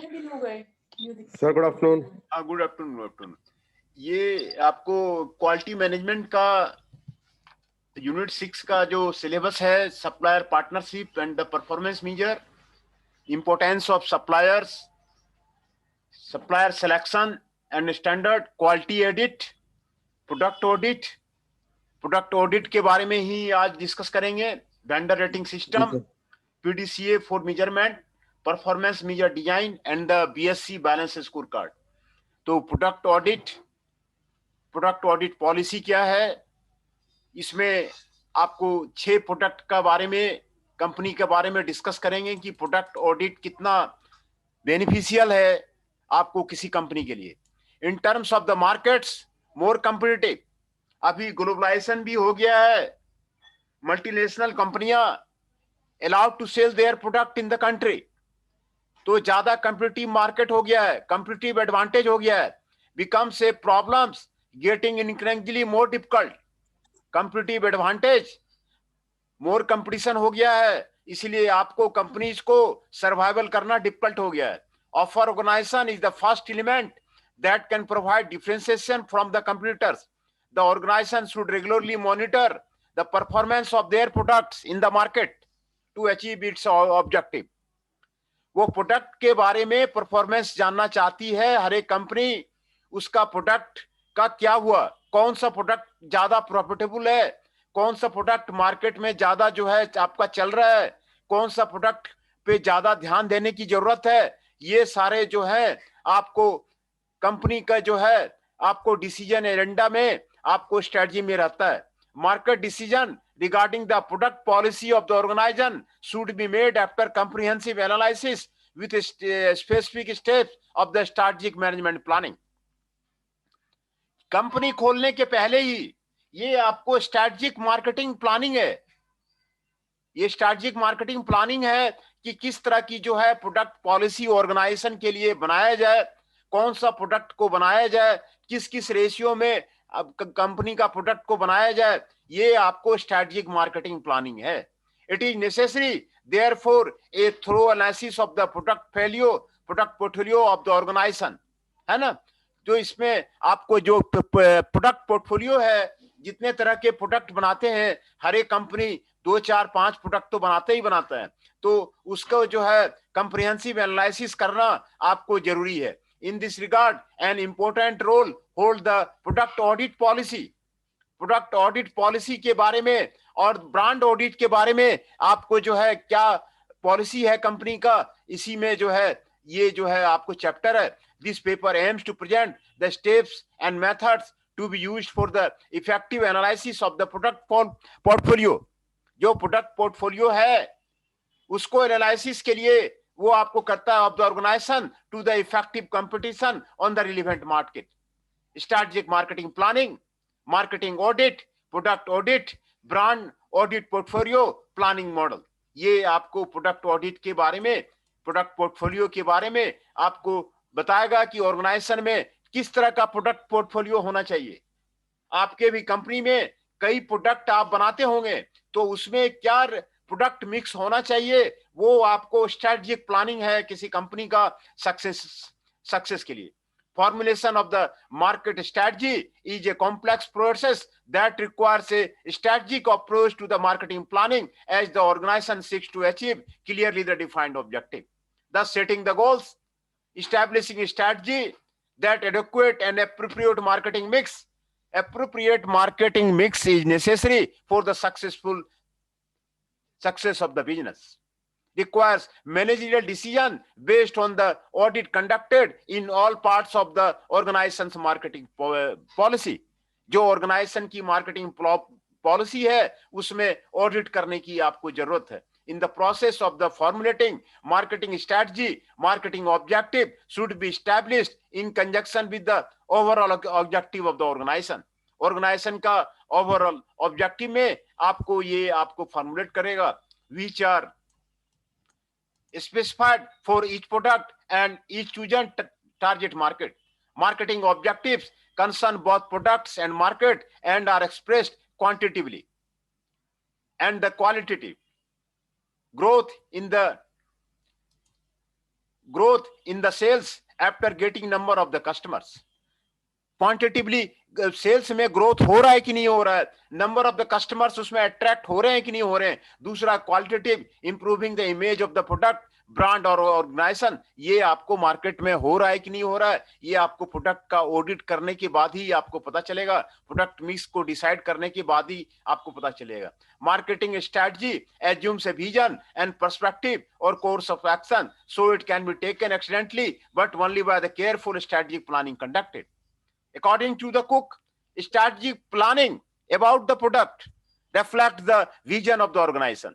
Sir good afternoon. हाँ, good afternoon, good afternoon. ये आपको क्वालिटी मैनेजमेंट का यूनिट 6 का जो सिलेबस है, supplier partnership and the performance measure, importance of suppliers, supplier selection and standard, quality audit, product audit के बारे में ही आज डिस्कस करेंगे। Vendor rating system, PDCA for measurement, performance measure design and the BSc balance score card. तो product audit policy क्या है, इसमें आपको 6 प्रोडक्ट का बारे में, कंपनी के बारे में डिस्कस करेंगे कि प्रोडक्ट ऑडिट कितना बेनिफिशियल है आपको किसी कंपनी के लिए। In terms of the markets, more competitive, अभी ग्लोबलाइजेशन भी हो गया है, मल्टीनेशनल कंपनियां allowed to sell their product in the country, तो ज्यादा कॉम्पिटिटिव मार्केट हो गया है, कॉम्पिटिटिव एडवांटेज हो गया है, becomes a problems getting increasingly more difficult, competitive advantage, more competition हो गया है, इसलिए आपको कंपनीज को सर्वाइवल करना डिफिकल्ट हो गया है। Offer organisation is the first element that can provide differentiation from the competitors. The organisation should regularly monitor the performance of their products in the market to achieve its objective. वो product के बारे में performance जानना चाहती है हर एक company, उसका product का क्या हुआ, कौन सा प्रोडक्ट ज्यादा प्रॉफिटेबल है, कौन सा प्रोडक्ट मार्केट में ज्यादा जो है आपका चल रहा है, कौन सा प्रोडक्ट पे ज्यादा ध्यान देने की जरूरत है। ये सारे जो है आपको कंपनी का जो है आपको डिसीजन एजेंडा में, आपको स्ट्रेटजी में रहता है। Market decision regarding the product policy of the organization should be made after comprehensive analysis with specific steps of the strategic management planning। Company खोलने के पहले ही ये आपको स्ट्रेटजिक मार्केटिंग प्लानिंग है, ये स्ट्रेटजिक मार्केटिंग प्लानिंग है कि किस तरह की जो है प्रोडक्ट पॉलिसी ऑर्गेनाइजेशन के लिए बनाया जाए, कौन सा प्रोडक्ट को बनाया जाए, किस किस रेशियो में अब कंपनी का प्रोडक्ट को बनाया जाए, ये आपको स्ट्रेटजिक मार्केटिंग प्लानिंग है। It is necessary therefore a thorough analysis of the product portfolio of the organisation, है ना। जो इसमें आपको जो प्रोडक्ट पोर्टफोलियो है, जितने तरह के प्रोडक्ट बनाते हैं हर एक कंपनी 2, 4, 5 प्रोडक्ट तो बनाता ही बनाता है, तो उसको जो है कंप्रिहेंसिव एनालिसिस करना आपको जरूरी है। In this regard an important role hold the product audit policy. Product audit policy के बारे में और ब्रांड ऑडिट के बारे में आपको जो है क्या पॉलिसी है कंपनी का, इसी में जो है ये जो है आपको चैप्टर है। This paper aims to present the steps and methods to be used for the effective analysis of the product portfolio. जो प्रोडक्ट पोर्टफोलियो है उसको एनालिसिस के लिए वो आपको करता है of the organisation to the effective competition on the relevant market. Strategic marketing planning, marketing audit, product audit, brand audit, portfolio planning model, ये आपको प्रोडक्ट ऑडिट के बारे में, प्रोडक्ट पोर्टफोलियो के बारे में आपको बताएगा कि ऑर्गेनाइजेशन में किस तरह का प्रोडक्ट पोर्टफोलियो होना चाहिए। आपके भी कंपनी में कई प्रोडक्ट आप बनाते होंगे, तो उसमें क्या प्रोडक्ट मिक्स होना चाहिए, वो आपको स्ट्रेटेजिक प्लानिंग है किसी कंपनी का सक्सेस के लिए। Formulation of the market strategy is a complex process that requires a strategic approach to the marketing planning as the organization seeks to achieve clearly the defined objective. Thus, setting the goals, establishing a strategy that adequate and appropriate marketing mix. Appropriate marketing mix is necessary for the success of the business. Requires managerial decision based on the audit conducted in all parts of the organization's marketing policy. जो organisation की marketing policy है उसमें audit करने की आपको जरूरत है। In the process of the formulating marketing strategy, marketing objective should be established in conjunction with the overall objective of the organization. Organisation का ओवरऑल ऑब्जेक्टिव में आपको ये आपको फॉर्मुलेट करेगा, which are specified for each product and each chosen target market. Marketing objectives concern both products and market and are expressed quantitatively and the qualitative. Growth in the growth in the sales after getting number of the customers. Quantitatively sales में growth हो रहा है कि नहीं हो रहा है, number of the customers उसमें अट्रैक्ट हो रहे हैं कि नहीं हो रहे हैं. दूसरा, qualitative improving the image of the product, brand और ऑर्गेनाइजेशन, ये आपको मार्केट में हो रहा है कि नहीं हो रहा है, ये आपको प्रोडक्ट का ऑडिट करने के बाद ही आपको पता चलेगा. प्रोडक्ट मिक्स को डिसाइड करने के बाद ही आपको पता चलेगा. Marketing strategy assumes a vision and perspective और course of action, so it can be taken accidentally but only by the careful strategic planning conducted. According to the Cook, strategic planning about the product reflects the vision of the organization.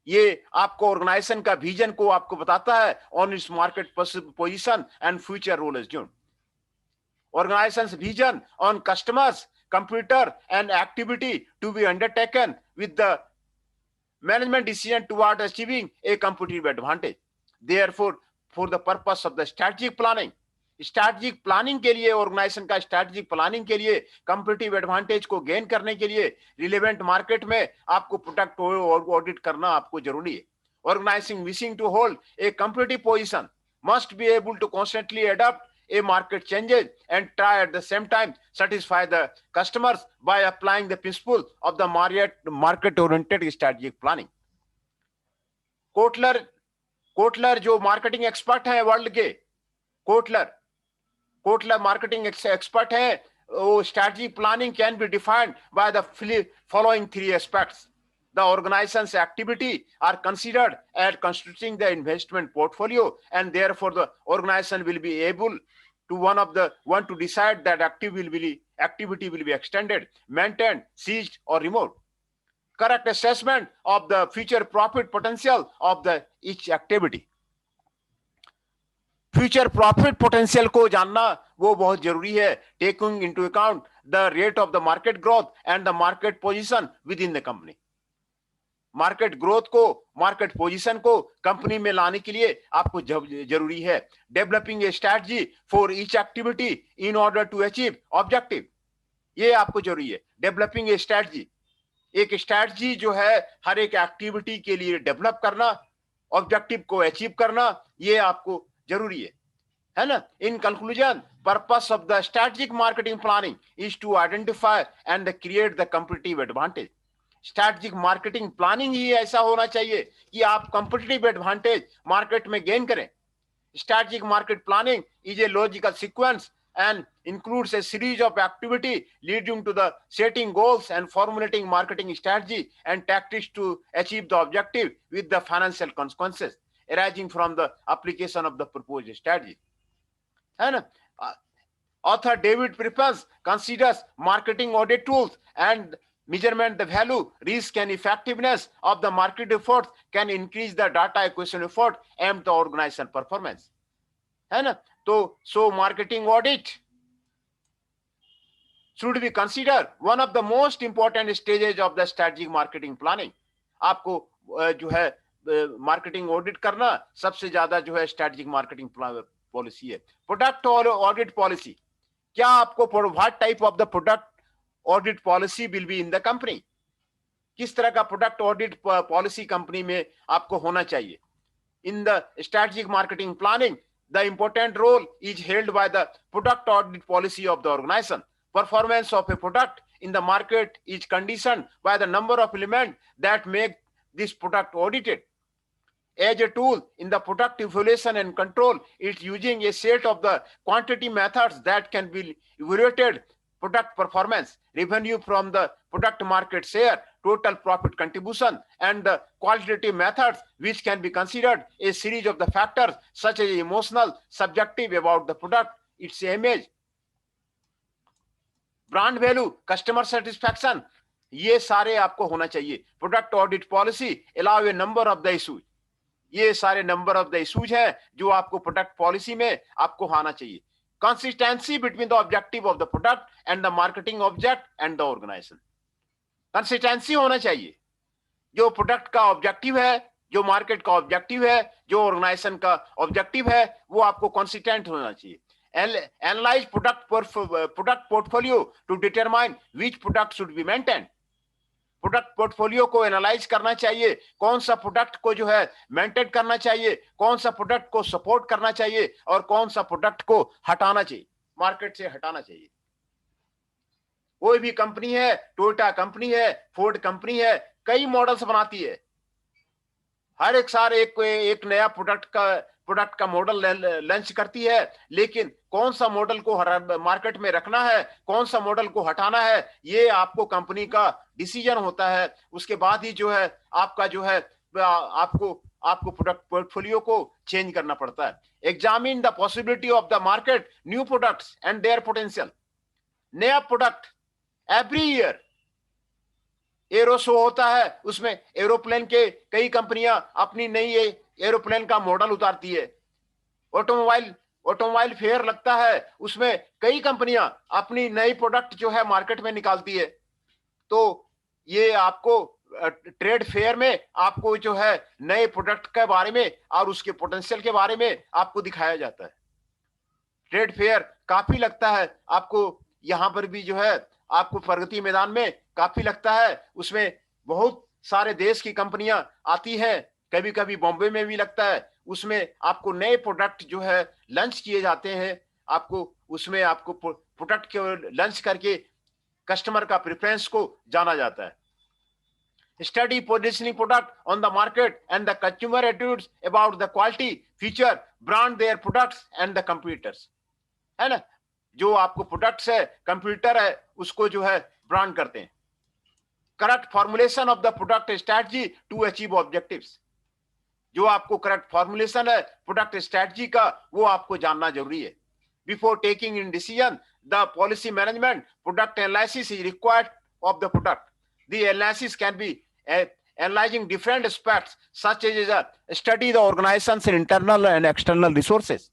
ये आपको organisation का vision को आपको बताता है on its market position and future role assume. Organization's vision on customers, computer and activity to be undertaken with the management decision toward achieving a competitive advantage. Therefore, for the purpose of the strategic planning, strategic planning के लिए, organisation का strategic planning के लिए, competitive advantage को gain करने के लिए relevant market में आपको प्रोडक्ट ऑडिट करना आपको जरूरी है. Organising wishing to hold a competitive position must be able to constantly adopt a market changes and try at the same time satisfy the customers by applying the principle of the market oriented strategic planning. Kotler जो marketing expert हैं world के, Kotler marketing expert है. वो strategic planning can be defined by the following three aspects. The organization's activity are considered as constituting the investment portfolio, and therefore the organization will be able to one to decide that activity will be extended, maintained, ceased, or removed. Correct assessment of the future profit potential of the each activity. Future profit potential को जानना वो बहुत जरूरी है. Taking into account the rate of the market growth and the market position within the company. Market growth को, market position को company में लाने के लिए आपको जरूरी है. Developing a strategy for each activity in order to achieve objective, ये आपको जरूरी है. डेवलपिंग ए स्ट्रैटेजी, एक स्ट्रैटेजी जो है हर एक एक्टिविटी के लिए डेवलप करना, ऑब्जेक्टिव को अचीव करना, ये आपको जरूरी है ना. In conclusion, purpose of the strategic marketing planning is to identify and create the competitive advantage. Strategic marketing planning ही ऐसा होना चाहिए कि आप कंपटीटिव एडवांटेज मार्केट में गेन करें. Strategic market planning is a logical sequence and includes a series of activity leading to the setting goals and formulating marketing strategy and tactics to achieve the objective with the financial consequences arising from the application of the proposed strategy. है ना. Author David Prepons considers marketing audit tools and measurement the value, risk and effectiveness of the market efforts can increase the data acquisition effort and the organization performance. है ना. So marketing audit should be considered one of the most important stages of the strategic marketing planning. आपको जो है marketing audit करना सबसे ज्यादा जो है स्ट्रैटेजिक मार्केटिंग पॉलिसी है. प्रोडक्ट ऑडिट पॉलिसी, क्या आपको what type of the product audit policy will be in the company, किस तरह का प्रोडक्ट ऑडिट पॉलिसी कंपनी में आपको होना चाहिए. In the strategic marketing planning the important role is held by the product audit policy of the organization. Performance of a product in the market is conditioned by the number of elements that make this product audited. As a tool in the product evaluation and control, it's using a set of the quantity methods that can be evaluated: product performance, revenue from the product market share, total profit contribution, and the qualitative methods which can be considered a series of the factors such as emotional, subjective about the product, its image, brand value, customer satisfaction, ये सारे आपको होना चाहिए. Product audit policy allow A number of the issues, ये सारे number of the issues हैं जो आपको प्रोडक्ट पॉलिसी में आपको आना चाहिए. Consistency between the objective of the product and the marketing object and the organization. Consistency होना चाहिए. जो प्रोडक्ट का ऑब्जेक्टिव है, जो मार्केट का ऑब्जेक्टिव है, जो ऑर्गेनाइजेशन का ऑब्जेक्टिव है, वो आपको कंसिस्टेंट होना चाहिए. Analyze product portfolio to determine which product should be maintained. Product portfolio को एनालाइज करना चाहिए, कौन सा प्रोडक्ट को जो है मेंटेन करना चाहिए, कौन सा प्रोडक्ट को सपोर्ट करना चाहिए और कौन सा प्रोडक्ट को हटाना चाहिए, मार्केट से हटाना चाहिए। कोई भी कंपनी है, टोयोटा कंपनी है, फोर्ड कंपनी है, कई मॉडल्स बनाती है, हर एक साल एक नया प्रोडक्ट का मॉडल लॉन्च करती है, लेकिन कौन सा मॉडल को मार्केट में रखना है, कौन सा मॉडल को हटाना है, ये आपको कंपनी का डिसीजन होता है। उसके बाद ही जो है आपका जो है आपको प्रोडक्ट पोर्टफोलियो को चेंज करना पड़ता है। Examine the possibility of the market, new products and their potential. नया product every year aero show होता है, उसमें एरोप्लेन के कई कंपनियां अपनी नई एरोप्लेन का मॉडल उतारती है। ऑटोमोबाइल फेयर लगता है, उसमें कई कंपनियां अपनी नई प्रोडक्ट जो है मार्केट में निकालती है। तो ये आपको ट्रेड फेयर में आपको जो है नए प्रोडक्ट के बारे में और उसके पोटेंशियल के बारे में आपको दिखाया जाता है। ट्रेड फेयर काफी लगता है आपको, यहां पर भी जो है आपको प्रगति मैदान में काफी लगता है, उसमें बहुत सारे देश की कंपनियां आती हैं, कभी कभी बॉम्बे में भी लगता है। उसमें आपको नए प्रोडक्ट जो है लॉन्च किए जाते हैं, आपको उसमें आपको प्रोडक्ट के लॉन्च करके कस्टमर का प्रेफरेंस को जाना जाता है। Study positioning product on the market and the consumer attitudes about the quality, feature, brand their products and the competitors, है ना। जो आपको प्रोडक्ट्स है, कंप्यूटर है, उसको जो है ब्रांड करते हैं। Correct formulation of the product strategy to achieve objectives. जो आपको करेक्ट फॉर्मुलेशन है प्रोडक्ट स्ट्रेटजी का, वो आपको जानना जरूरी है। Before taking in decision the policy management product analysis is required of the product. The analysis can be analyzing different aspects such as study the organization's internal and external resources।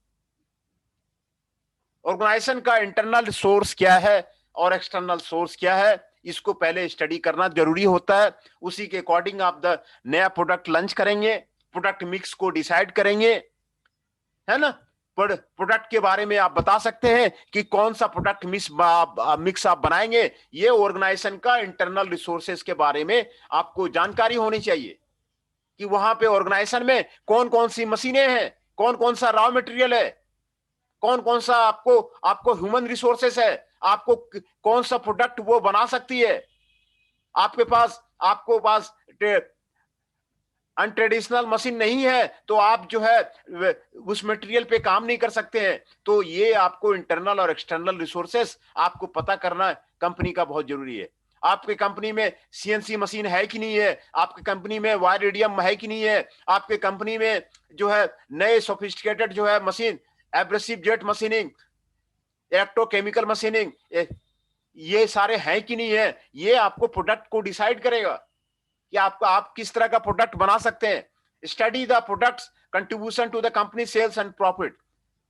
Organisation का internal source क्या है और external source क्या है, इसको पहले study करना जरूरी होता है। उसी के अकॉर्डिंग आप द नया प्रोडक्ट लॉन्च करेंगे, प्रोडक्ट मिक्स को डिसाइड करेंगे, है ना। प्रोडक्ट के बारे में आप बता सकते हैं कि कौन सा प्रोडक्ट मिक्स आप बनाएंगे। ये ऑर्गेनाइजेशन का इंटरनल रिसोर्सेज के बारे में आपको जानकारी होनी चाहिए कि वहां पे ऑर्गेनाइजेशन में कौन कौन सी मशीनें हैं, कौन कौन सा रॉ मटेरियल है, कौन कौन सा आपको ह्यूमन रिसोर्सेस है, आपको कौन सा प्रोडक्ट वो बना सकती है। आपको पास अनट्रेडिशनल मशीन नहीं है तो आप जो है उस मटेरियल पे काम नहीं कर सकते हैं। तो ये आपको इंटरनल और एक्सटर्नल रिसोर्सेस आपको पता करना कंपनी का बहुत जरूरी है। आपके कंपनी में सीएनसी मशीन है कि नहीं है, आपके कंपनी में वायर रेडियम है कि नहीं है, आपके कंपनी में जो है नए सोफिस्टिकेटेड जो है machine, abrasive jet machining, electrochemical machining, ये सारे हैं कि नहीं है। ये आपको प्रोडक्ट को डिसाइड करेगा कि आप किस तरह का प्रोडक्ट बना सकते हैं। Study the product's contribution to the company sales and profit.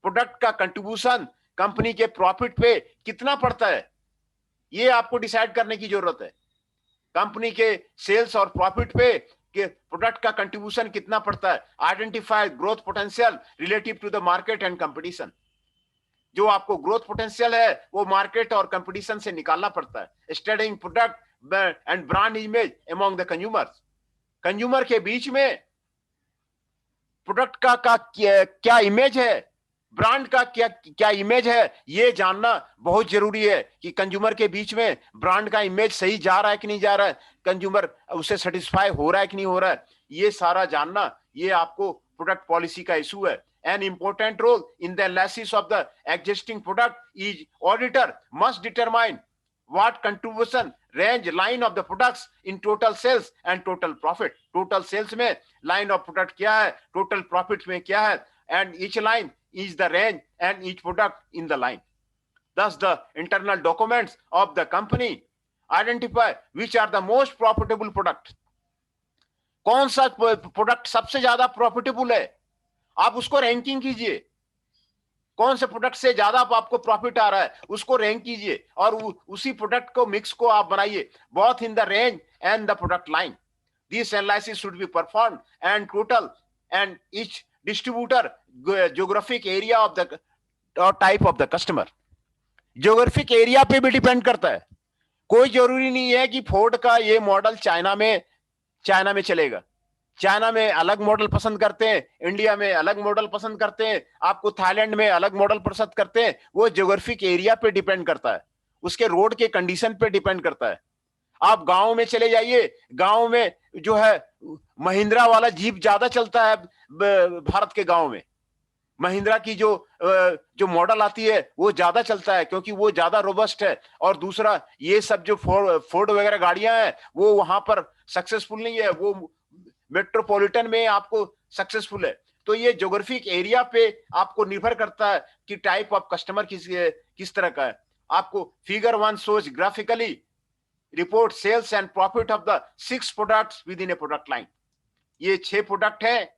Product का कंट्रीब्यूशन कंपनी के प्रॉफिट पे कितना पड़ता है, ये आपको डिसाइड करने की जरूरत है। कंपनी के सेल्स और प्रॉफिट पे कि प्रोडक्ट का कंट्रीब्यूशन कितना पड़ता है। Identify growth potential relative to the market and competition. जो आपको ग्रोथ पोटेंशियल है वो मार्केट और कंपटीशन से निकालना पड़ता है। Studying product and brand image among the consumers. Consumer के बीच में प्रोडक्ट का क्या इमेज है, ब्रांड का क्या इमेज है, ये जानना बहुत जरूरी है कि कंज्यूमर के बीच में ब्रांड का इमेज सही जा रहा है कि नहीं जा रहा है, कंज्यूमर उससे सेटिस्फाई हो रहा है कि नहीं हो रहा है, ये सारा जानना ये आपको प्रोडक्ट पॉलिसी का इशू है। An important role in the analysis of the existing product is auditor must determine what contribution range line of the products in total sales and total profit। total sales में line of product क्या है, total profit में क्या है, and each line is the range and each product in the line। Thus the internal documents of the company identify which are the most profitable product। कौन सा product सबसे ज्यादा profitable है, आप उसको रैंकिंग कीजिए। कौन से प्रोडक्ट से ज्यादा आपको प्रॉफिट आ रहा है उसको रैंक कीजिए और उसी प्रोडक्ट को मिक्स को आप बनाइए, both in the range and the product line. This analysis should be perform and total and each distributor geographic area of the type of the customer. Geographic area पे भी depend करता है। कोई जरूरी नहीं है कि फोर्ड का ये मॉडल चाइना में चलेगा। चाइना में अलग मॉडल पसंद करते हैं, इंडिया में अलग मॉडल पसंद करते हैं, आपको थाईलैंड में अलग मॉडल पसंद करते हैं। वो ज्योग्राफिक एरिया पे डिपेंड करता है, उसके रोड के कंडीशन पे डिपेंड करता है। आप गांव में चले जाइए, गांव में जो है महिंद्रा वाला जीप ज्यादा चलता है। भारत के गांव में महिंद्रा की जो मॉडल आती है वो ज्यादा चलता है, क्योंकि वो ज्यादा रोबस्ट है। और दूसरा, ये सब जो फोर्ड वगैरह गाड़ियां हैं वो वहां पर सक्सेसफुल नहीं है, वो मेट्रोपॉलिटन में आपको सक्सेसफुल है। तो ये ज्योग्राफिक एरिया पे आपको निर्भर करता है कि टाइप ऑफ कस्टमर किस तरह का है। आपको figure 1 shows graphically report sales and profit of the 6 products within a product line. ये 6 प्रोडक्ट है,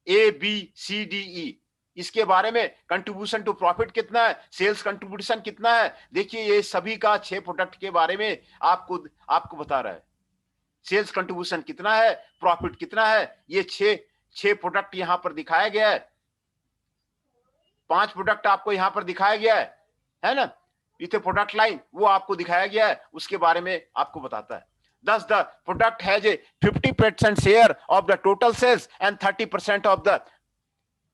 A B C D E. इसके बारे में कंट्रीब्यूशन टू प्रॉफिट कितना है, सेल्स कंट्रीब्यूशन कितना है, देखिए ये सभी का 6 प्रोडक्ट के बारे में आपको बता रहा है। सेल्स कंट्रीब्यूशन कितना है, प्रॉफिट कितना है, ये 6 प्रोडक्ट यहां पर दिखाया गया है। 5 प्रोडक्ट आपको यहां पर दिखाया गया है ना, इथे प्रोडक्ट लाइन वो आपको दिखाया गया है, उसके बारे में आपको बताता है। Thus, the product has a 50% share of the total sales and 30% of the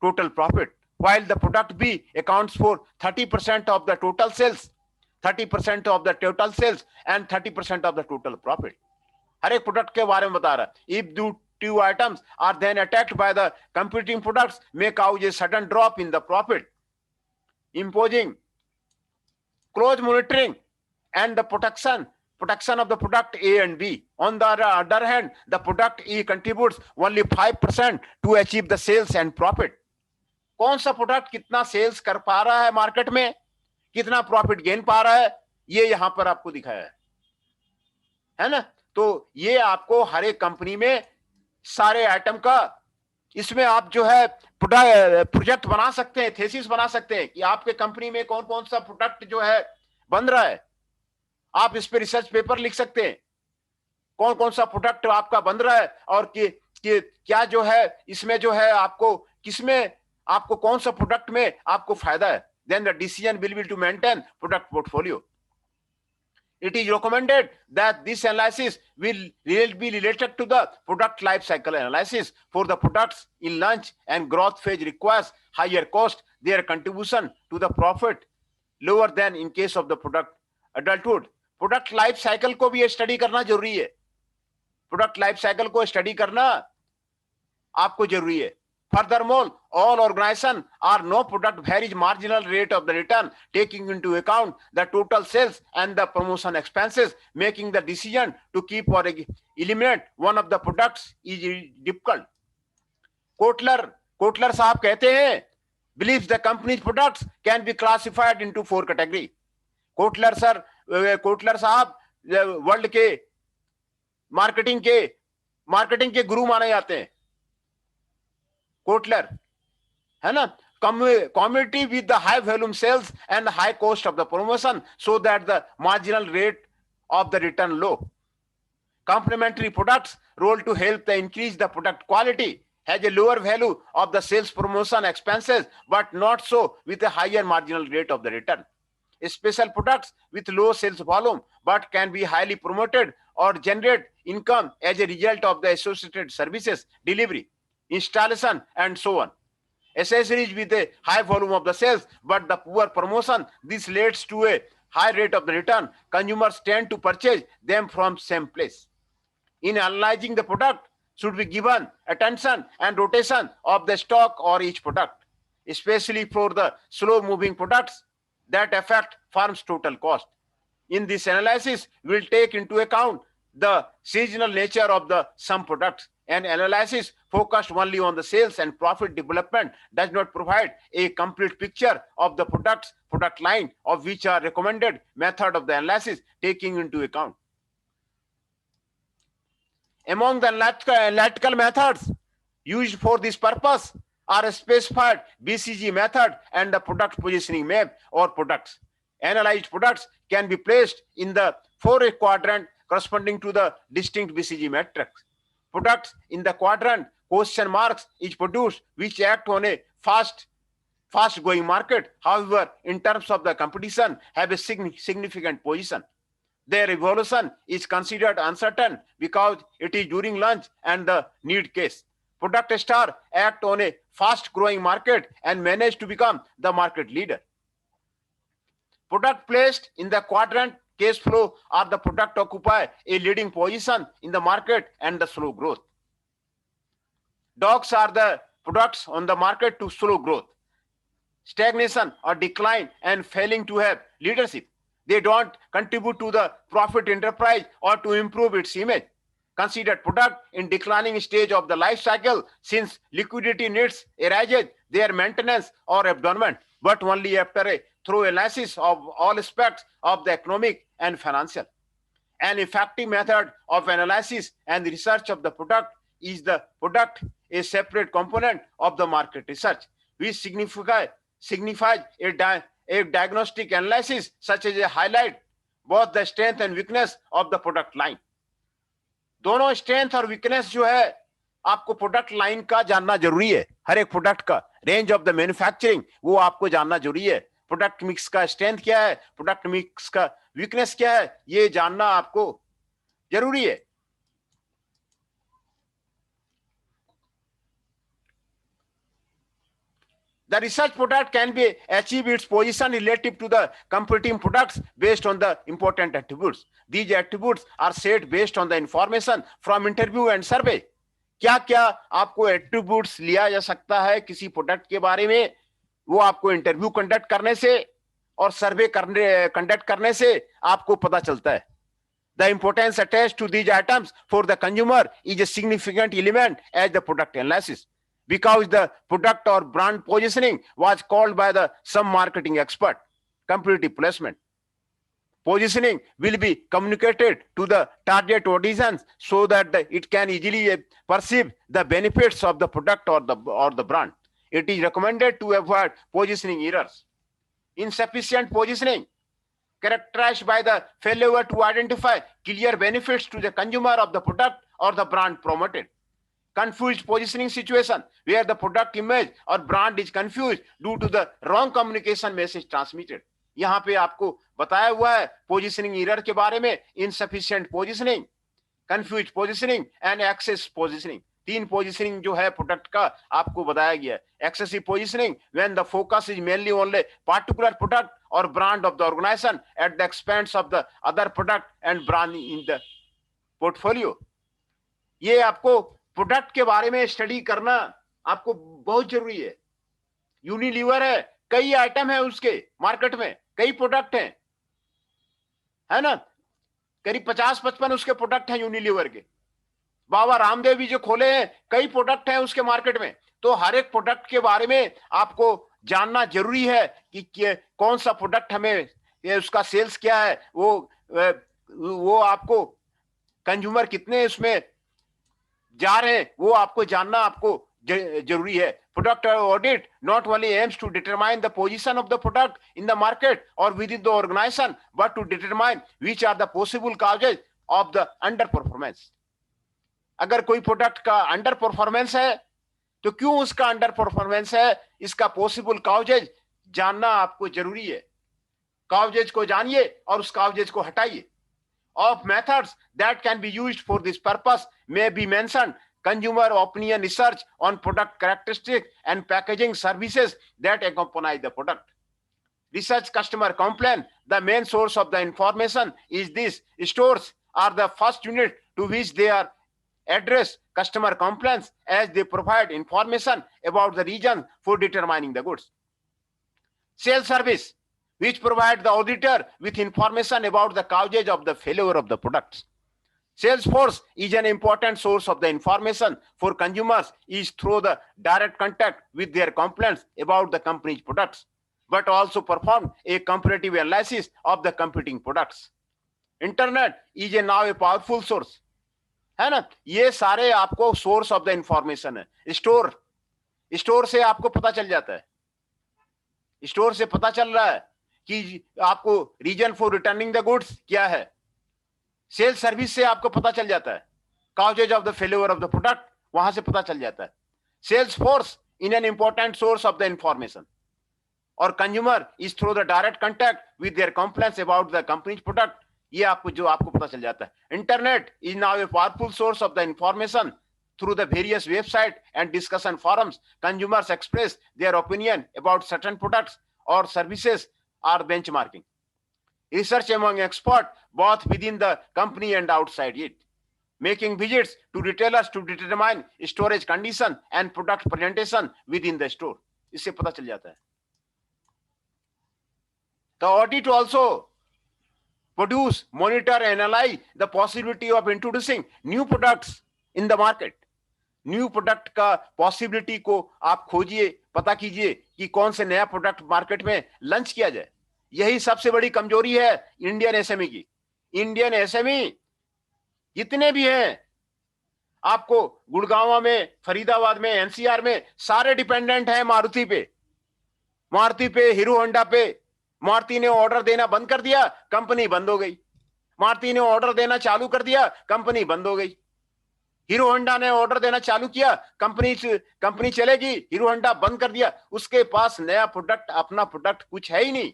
total profit, while the product B accounts for 30% of the total sales, 30% of the total sales and 30% of the total profit. हर एक product के बारे में बता रहा है। If the two items are then attacked by the competing products, may cause a sudden drop in the profit, imposing close monitoring and the protection of the product A and B. On the other hand, the product E contributes only 5% to achieve the sales and profit. कौन सा product कितना sales कर पा रहा है market में, कितना profit gain पा रहा है, ये यहां पर आपको दिखाया है ना। तो ये आपको हर एक कंपनी में सारे आइटम का, इसमें आप जो है प्रोजेक्ट बना सकते हैं, थेसिस बना सकते हैं कि आपके कंपनी में कौन कौन सा प्रोडक्ट जो है बन रहा है। आप इस पे रिसर्च पेपर लिख सकते हैं, कौन कौन सा प्रोडक्ट आपका बन रहा है और क्या जो है इसमें जो है आपको किसमें आपको कौन सा प्रोडक्ट में आपको फायदा है। Then the decision will be to maintain product portfolio. It is recommended that this analysis will be related to the product life cycle analysis. For the products in launch and growth phase requires higher cost, their contribution to the profit lower than in case of the product adulthood. Product life cycle को भी study करना जरूरी है, product life cycle को study करना आपको जरूरी है। Furthermore, all organizations are no product varies marginal rate of the return, taking into account the total sales and the promotion expenses. Making the decision to keep or eliminate one of the products is difficult. Kotler साहब कहते हैं, believes the company's products can be classified into 4 categories. Kotler साहब world के marketing के गुरु माने जाते हैं, Kotler है ना। Commodity with the high volume sales and high cost of the promotion so that the marginal rate of the return low. Complementary products role to help the increase the product quality has a lower value of the sales promotion expenses, but not so with a higher marginal rate of the return. Special products with low sales volume but can be highly promoted or generate income as a result of the associated services, delivery, installation, and so on. Accessories with a high volume of the sales but the poor promotion, this leads to a high rate of the return. Consumers tend to purchase them from same place. In analyzing the product, should be given attention and rotation of the stock or each product, especially for the slow moving products that affect firm's total cost. In this analysis, we'll take into account the seasonal nature of the some products. An analysis focused only on the sales and profit development does not provide a complete picture of the product line of which are recommended method of the analysis taking into account. Among the analytical methods used for this purpose are specified BCG method and the product positioning map or products. Analyzed products can be placed in the 4 quadrant corresponding to the distinct BCG matrix. Products in the quadrant question marks is produced which act on a fast going market, however in terms of the competition have a significant position. Their evolution is considered uncertain because it is during launch and the need case. Product star act on a fast growing market and manage to become the market leader. Product placed in the quadrant case flow or the product occupy a leading position in the market and the slow growth. Dogs are the products on the market to slow growth, stagnation or decline and failing to have leadership. They don't contribute to the profit enterprise or to improve its image. Considered product in declining stage of the life cycle since liquidity needs arises, their maintenance or abandonment, but only after a thorough analysis of all aspects of the economic and financial. An effective method of analysis and research of the product is the product a separate component of the market research, which signifies a diagnostic analysis such as a highlight both the strength and weakness of the product line. दोनों strength और weakness जो है आपको product line का जानना जरूरी है. हर एक प्रोडक्ट का रेंज ऑफ द मैन्युफैक्चरिंग वो आपको जानना जरूरी है. प्रोडक्ट मिक्स का स्ट्रेंथ क्या है, प्रोडक्ट मिक्स का वीकनेस क्या है, ये जानना आपको जरूरी है. The research product can be achieve its position relative to the competing products based on the important attributes. These attributes are set based on the information from interview and survey. क्या क्या आपको एट्रीब्यूट्स लिया जा सकता है किसी product के बारे में, वो आपको इंटरव्यू कंडक्ट करने से और सर्वे कंडक्ट करने से आपको पता चलता है. The importance attached to these items for the consumer is a significant element as the product analysis. Because the product or brand positioning was called by some marketing expert competitive placement. Positioning will be communicated to the target audience so that it can easily perceive the benefits of the product or the brand. It is recommended to avoid positioning errors. Insufficient positioning, characterized by the failure to identify clear benefits to the consumer of the product or the brand promoted. Confused positioning situation where the product image or brand is confused due to the wrong communication message transmitted. यहाँ पे आपको बताया हुआ है positioning error के बारे में. Insufficient positioning, confused positioning and excess positioning. तीन पोजिशनिंग जो है प्रोडक्ट का आपको बताया गया है. Excessive positioning when the focus is mainly only particular product और brand of the organisation at the expense of the other product and brand in the portfolio. ये आपको प्रोडक्ट के बारे में स्टडी करना आपको बहुत जरूरी है. यूनिलीवर है, कई आइटम है उसके मार्केट में, कई प्रोडक्ट हैं, है ना, करीब 50-55 उसके प्रोडक्ट हैं यूनिलीवर के. बाबा रामदेव भी जो खोले हैं, कई प्रोडक्ट हैं उसके मार्केट में. तो हर एक प्रोडक्ट के बारे में आपको जानना जरूरी है कि कौन सा प्रोडक्ट हमें, उसका सेल्स क्या है, वो आपको कंज्यूमर कितने उसमें जा रहे हैं वो आपको जानना आपको जरूरी है. Product audit not only aims to determine the position of the product in the market or within the organization, but to determine which are the possible causes of the underperformance. अगर कोई प्रोडक्ट का under performance है तो क्यों उसका under performance है, इसका possible causes जानना आपको जरूरी है. काउजेज को जानिए और उस काउजेज को हटाइए. Of methods that can be used for this purpose may be mentioned consumer opinion research on product characteristics and packaging services that accompany the product. Research customer complaint. The main source of the information is this. Stores are the first unit to which they are address customer complaints as they provide information about the reason for determining the goods. Sales service, which provide the auditor with information about the causes of the failure of the products. Salesforce is an important source of the information for consumers is through the direct contact with their complaints about the company's products, but also perform a comparative analysis of the competing products. Internet is now a powerful source, है ना. ये सारे आपको source of the information है. Store से आपको पता चल जाता है, स्टोर से पता चल रहा है कि आपको reason for returning the goods क्या है. सेल्स सर्विस से आपको पता चल जाता है causes of the failure of the product, वहां से पता चल जाता है. Sales force in an important source of the information और consumer is through the direct contact with their complaints about the company's product. ये आपको जो आपको पता चल जाता है। Internet is now a powerful source of the information. Through the various websites and discussion forums, consumers express their opinion about certain products or services or benchmarking. Research among experts, both within the company and outside it. Making visits to retailers to determine storage condition and product presentation within the store. इससे पता चल जाता है। The audit also produce, monitor, analyze the possibility of introducing new products in the market. New product का possibility को आप खोजिए, पता कीजिए कि कौन से नया प्रोडक्ट मार्केट में लॉन्च किया जाए। यही सबसे बड़ी कमजोरी है इंडियन एसएमई की। इंडियन एसएमई जितने भी हैं, आपको गुड़गांव में, फरीदाबाद में, एनसीआर में, सारे डिपेंडेंट हैं मारुति पे, हीरो होंडा पे। मारुति ने ऑर्डर देना बंद कर दिया, कंपनी बंद हो गई। मारुति ने ऑर्डर देना चालू कर दिया, कंपनी बंद हो गई। हीरो होंडा ने ऑर्डर देना चालू किया, कंपनी चलेगी, हीरो होंडा बंद कर दिया। उसके पास नया प्रोडक्ट, अपना प्रोडक्ट कुछ है ही नहीं।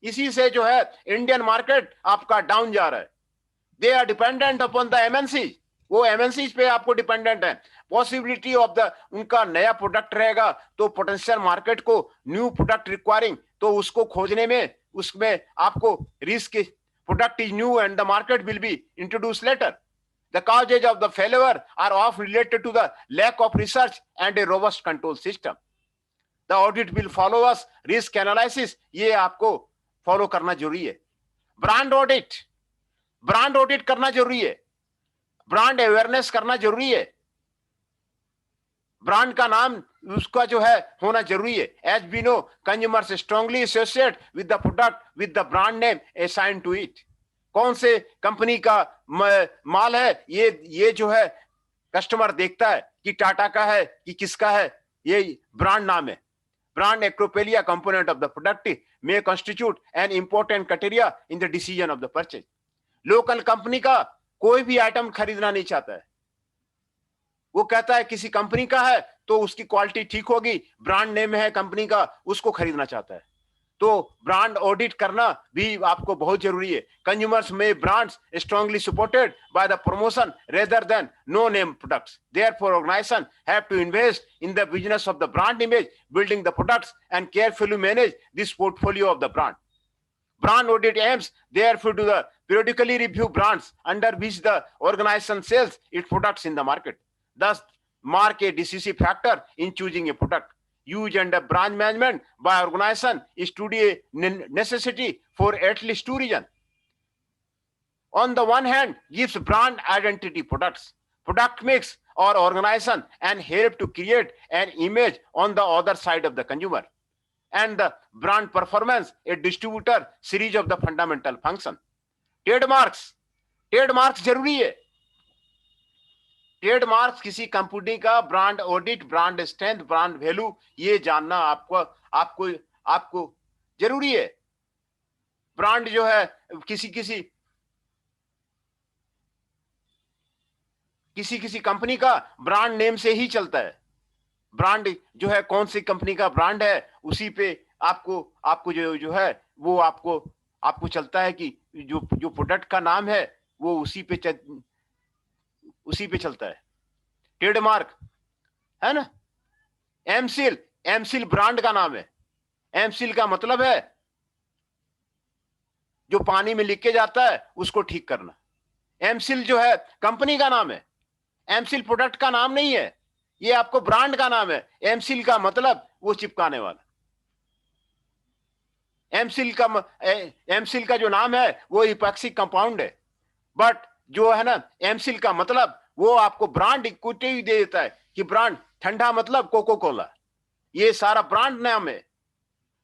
इसी से जो है इंडियन मार्केट आपका डाउन जा रहा है। They are dependent upon the MNC, वो एमएनसी पे आपको डिपेंडेंट है। पॉसिबिलिटी ऑफ द उनका नया प्रोडक्ट रहेगा तो पोटेंशियल मार्केट को न्यू प्रोडक्ट रिक्वायरिंग, तो उसको खोजने में, उसमें आपको risk, product is new and the market will be introduce later. The causes of the failure are often related to the lack of research and a robust control system. The audit will follow us risk analysis, ये आपको follow करना जरूरी है। Brand audit करना जरूरी है। Brand awareness करना जरूरी है। ब्रांड का नाम उसका जो है होना जरूरी है। As we know, consumers strongly associate with the product with the brand name assigned to it. कौन से कंपनी का माल है, ये जो है कस्टमर देखता है कि टाटा का है कि किसका है, ये ब्रांड नाम है। ब्रांड एक्रोपेलिया component of the product may constitute an important criteria in the decision of the purchase. Local company का कोई भी आइटम खरीदना नहीं चाहता है। वो कहता है किसी कंपनी का है तो उसकी क्वालिटी ठीक होगी, ब्रांड नेम है कंपनी का, उसको खरीदना चाहता है। तो ब्रांड ऑडिट करना भी आपको बहुत जरूरी है। कंज्यूमर्स में brands strongly supported by the promotion rather than no name products. Therefore organisation have to invest in the business of the brand image, building the products and carefully manage this portfolio of the brand. Brand audit aims therefore to the periodically review brands under which the organization sells its products in the market. Thus, mark a decisive factor in choosing a product. Use and branch management by organization is today a necessity for at least two reasons. On the one hand, gives brand identity products, product mix or organization, and help to create an image on the other side of the consumer. And the brand performance, a distributor series of the fundamental function. Trademarks जरूरी है। Trademarks किसी company का brand audit, brand strength, brand value, ये जानना आपको जरूरी है। Brand जो है किसी कंपनी का ब्रांड नेम से ही चलता है। ब्रांड जो है कौन सी कंपनी का ब्रांड है, उसी पे आपको जो है वो आपको चलता है कि जो प्रोडक्ट का नाम है वो उसी पे चलता है। ट्रेडमार्क है ना। एमसील ब्रांड का नाम है। एमसील का मतलब है जो पानी में लिख के जाता है उसको ठीक करना। एमसील जो है कंपनी का नाम है, एमसील प्रोडक्ट का नाम नहीं है, ये आपको ब्रांड का नाम है। एमसील का मतलब वो चिपकाने वाला। एमसील का जो नाम है वो इपॉक्सी कंपाउंड है, बट जो है ना एमसील का मतलब वो आपको ब्रांड इक्विटी दे देता है कि ब्रांड ठंडा मतलब कोको कोला, ये सारा ब्रांड नाम है।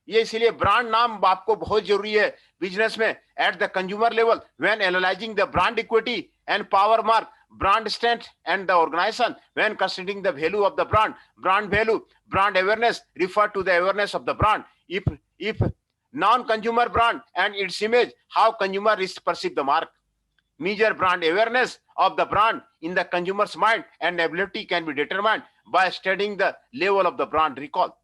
ये इसलिए ब्रांड नाम आपको बहुत जरूरी है बिजनेस में। At the consumer level, when analysing the brand equity and power mark, brand strength and the organization, when considering the value of the brand value, brand awareness refer to the awareness of the brand. If non-consumer brand and its image, how consumer is perceive the mark. Measure brand awareness of the brand in the consumer's mind, and ability can be determined by studying the level of the brand recall.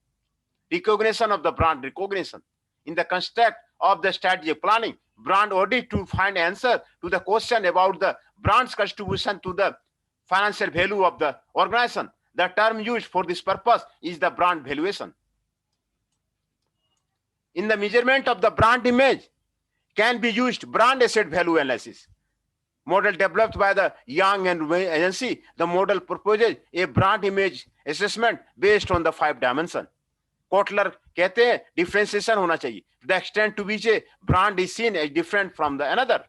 Recognition of the brand recognition. In the construct of the strategic planning, brand audit to find answer to the question about the brand's contribution to the financial value of the organization. The term used for this purpose is the brand valuation. In the measurement of the brand image can be used brand asset value analysis. Model developed by the Young and Wei agency, the model proposes a brand image assessment based on the 5 dimensions. Kotler कहते हैं differentiation होना चाहिए, the extent to which a brand is seen as different from the another.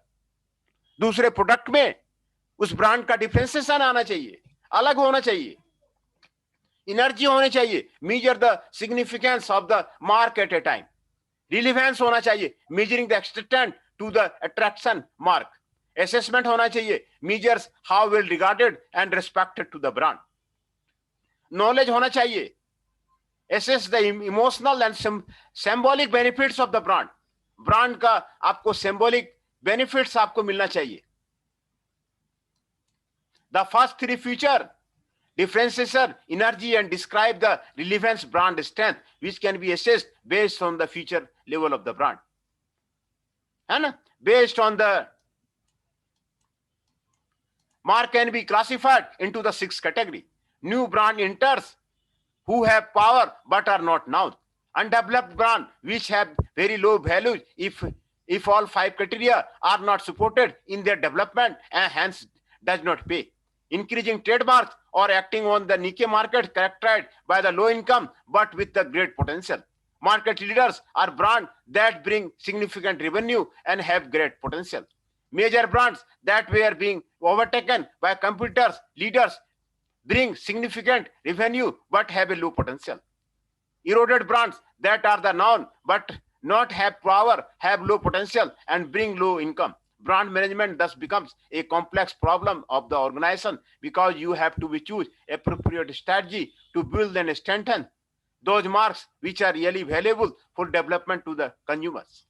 दूसरे product में उस brand का differentiation आना चाहिए, अलग होना चाहिए, एनर्जी होनी चाहिए, measure the significance of the mark at a time, relevance होना चाहिए, measuring the extent to the attraction mark, assessment होना चाहिए, measures how well regarded and respected to the brand, knowledge होना चाहिए, assess the emotional and symbolic benefits of the brand. Brand का आपको symbolic benefits आपको मिलना चाहिए. The first 3 feature differentiation, energy and describe the relevance brand strength which can be assessed based on the feature level of the brand. है ना? Based on the mark can be classified into the 6 category. New brand enters who have power but are not now. Undeveloped brand which have very low values if all 5 criteria are not supported in their development and hence does not pay. Increasing trademarks or acting on the niche market characterized by the low income but with the great potential. Market leaders are brands that bring significant revenue and have great potential. Major brands that were being overtaken by competitors, leaders bring significant revenue but have a low potential. Eroded brands that are the known but not have power, have low potential and bring low income. Brand management thus becomes a complex problem of the organization because you have to choose appropriate strategy to build and strengthen those marks which are really valuable for development to the consumers.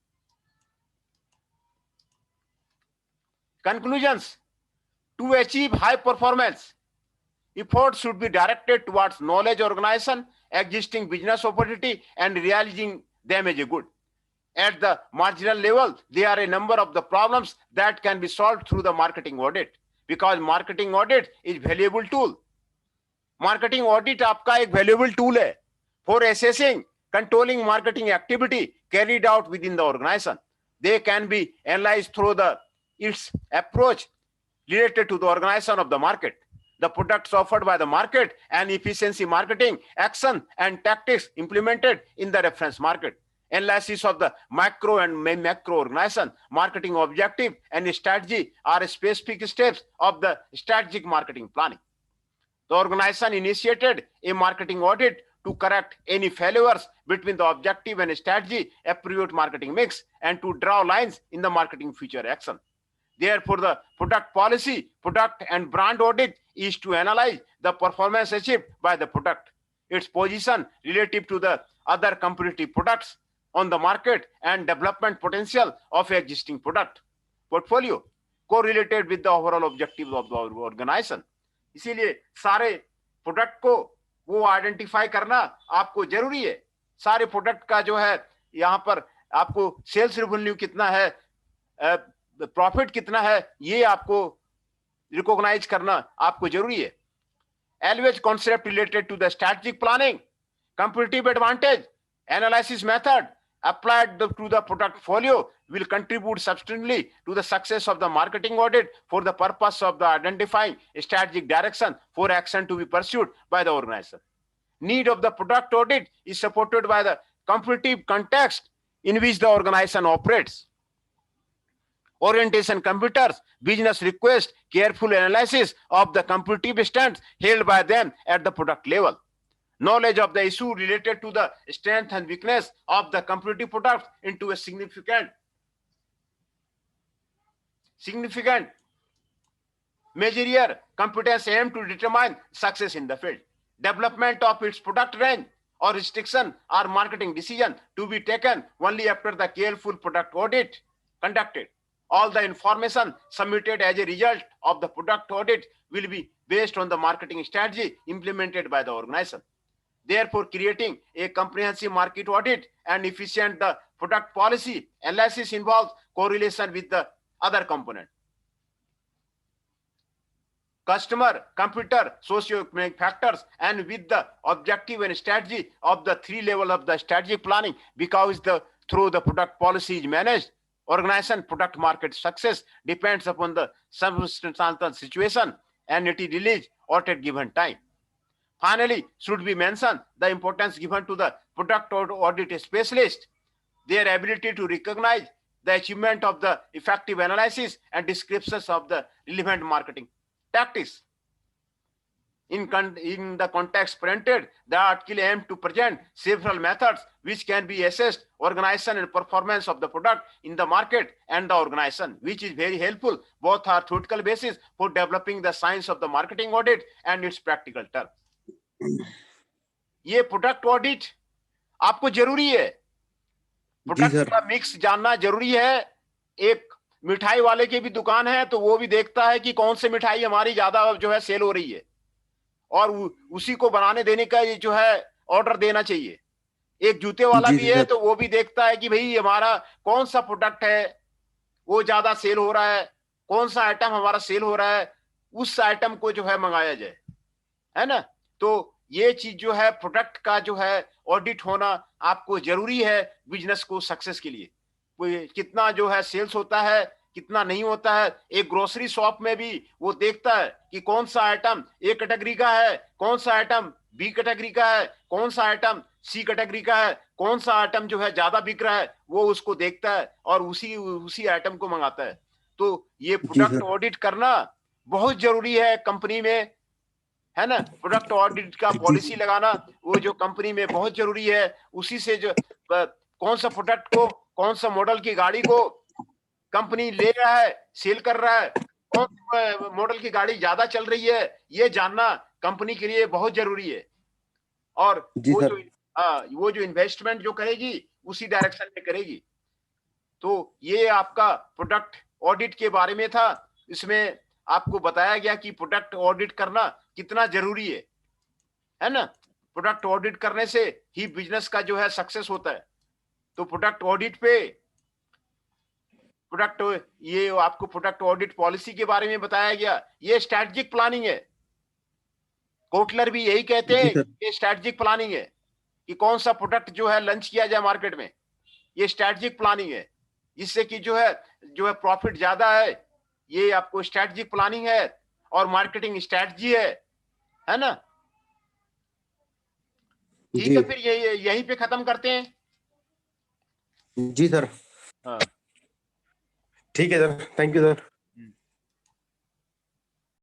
Conclusions. To achieve high performance, efforts should be directed towards knowledge organization, existing business opportunity, and realizing them as a good. At the marginal level, there are a number of the problems that can be solved through the marketing audit because marketing audit is valuable tool. Marketing audit आपका एक valuable tool है for assessing, controlling marketing activity carried out within the organization. They can be analyzed through its approach related to the organization of the market, the products offered by the market, and efficiency marketing action and tactics implemented in the reference market. Analysis of the micro and macro organization, marketing objective and strategy are specific steps of the strategic marketing planning. The organization initiated a marketing audit to correct any failures between the objective and strategy, appropriate marketing mix, and to draw lines in the marketing future action. Therefore, the product policy, product and brand audit is to analyze the performance achieved by the product, its position relative to the other competitive products on the market, and development potential of existing product portfolio correlated with the overall objective of the organization. इसीलिए सारे product को वो identify करना आपको जरूरी है. सारे product का जो है यहाँ पर आपको सेल्स रेवेन्यू कितना है, प्रॉफिट कितना है, ये आपको रिकॉग्नाइज करना आपको जरूरी है. Always concept related to the strategic planning, competitive advantage analysis method applied to the product portfolio will contribute substantially to the success of the marketing audit for the purpose of the identifying strategic direction for action to be pursued by the organization. Need of the product audit is supported by the competitive context in which the organization operates. Orientation competitors, business request, careful analysis of the competitive stance held by them at the product level. Knowledge of the issue related to the strength and weakness of the competitive products into a significant measure competence aim to determine success in the field. Development of its product range or restriction or marketing decision to be taken only after the careful product audit conducted. All the information submitted as a result of the product audit will be based on the marketing strategy implemented by the organization. Therefore, creating a comprehensive market audit and efficient the Product policy analysis involves correlation with the other component. Customer, computer, socio-economic factors, and with the objective and strategy of the three level of the strategic planning, because through the product policy is managed, organization product market success depends upon the circumstantial situation and it is released at a given time. Finally, should be mentioned the importance given to the product audit specialist, their ability to recognize the achievement of the effective analysis and descriptions of the relevant marketing tactics. In the context presented, the article aims to present several methods which can be assessed organization and performance of the product in the market and the organization, which is very helpful. Both are theoretical basis for developing the science of the marketing audit and its practical terms. ये product audit आपको जरूरी है, product का mix जानना जरूरी है। एक मिठाई वाले की भी दुकान है तो वो भी देखता है कि कौन सी मिठाई हमारी ज्यादा जो है सेल हो रही है और उसी को बनाने देने का जो है ऑर्डर देना चाहिए। एक जूते वाला भी है तो वो भी देखता है कि भाई हमारा कौन सा प्रोडक्ट है वो ज्यादा सेल हो रहा है, कौन सा आइटम हमारा सेल हो रहा है, उस आइटम को जो है मंगाया जाए, है ना। तो ये चीज जो है प्रोडक्ट का जो है ऑडिट होना आपको जरूरी है बिजनेस को सक्सेस के लिए। कितना जो है सेल्स होता है, कितना नहीं होता है। एक ग्रोसरी शॉप में भी वो देखता है कि कौन सा आइटम ए कैटेगरी का है, कौन सा आइटम बी कैटेगरी का है, कौन सा आइटम सी कैटेगरी का है, कौन सा आइटम जो है ज्यादा बिक रहा है, वो उसको देखता है और उसी आइटम को मंगाता है। तो ये प्रोडक्ट ऑडिट करना बहुत जरूरी है कंपनी में, है ना। प्रोडक्ट ऑडिट का पॉलिसी लगाना वो जो कंपनी में बहुत जरूरी है। उसी से जो कौन सा प्रोडक्ट को, कौन सा मॉडल की गाड़ी को कंपनी ले रहा है, सेल कर रहा है, कौन मॉडल की गाड़ी ज्यादा चल रही है, ये जानना कंपनी के लिए बहुत जरूरी है। और वो जो इन्वेस्टमेंट जो करेगी उसी डायरेक्शन में करेगी। तो ये आपका प्रोडक्ट ऑडिट के बारे में था। इसमें आपको बताया गया कि प्रोडक्ट ऑडिट करना कितना जरूरी है ना। प्रोडक्ट ऑडिट करने से ही बिजनेस का जो है सक्सेस होता है। तो प्रोडक्ट ऑडिट पे ये आपको प्रोडक्ट ऑडिट पॉलिसी के बारे में बताया गया। ये स्ट्रेटेजिक प्लानिंग है, कोटलर भी यही कहते हैं ये स्ट्रेटेजिक प्लानिंग है कि कौन सा प्रोडक्ट जो है लॉन्च किया जाए मार्केट में। ये स्ट्रेटेजिक प्लानिंग है जिससे कि जो है प्रॉफिट ज्यादा है। ये आपको स्ट्रेटेजिक प्लानिंग है और मार्केटिंग स्ट्रेटजी है ना। ठीक है, फिर यहीं पे खत्म करते हैं। जी सर। हाँ ठीक है सर, थैंक यू सर।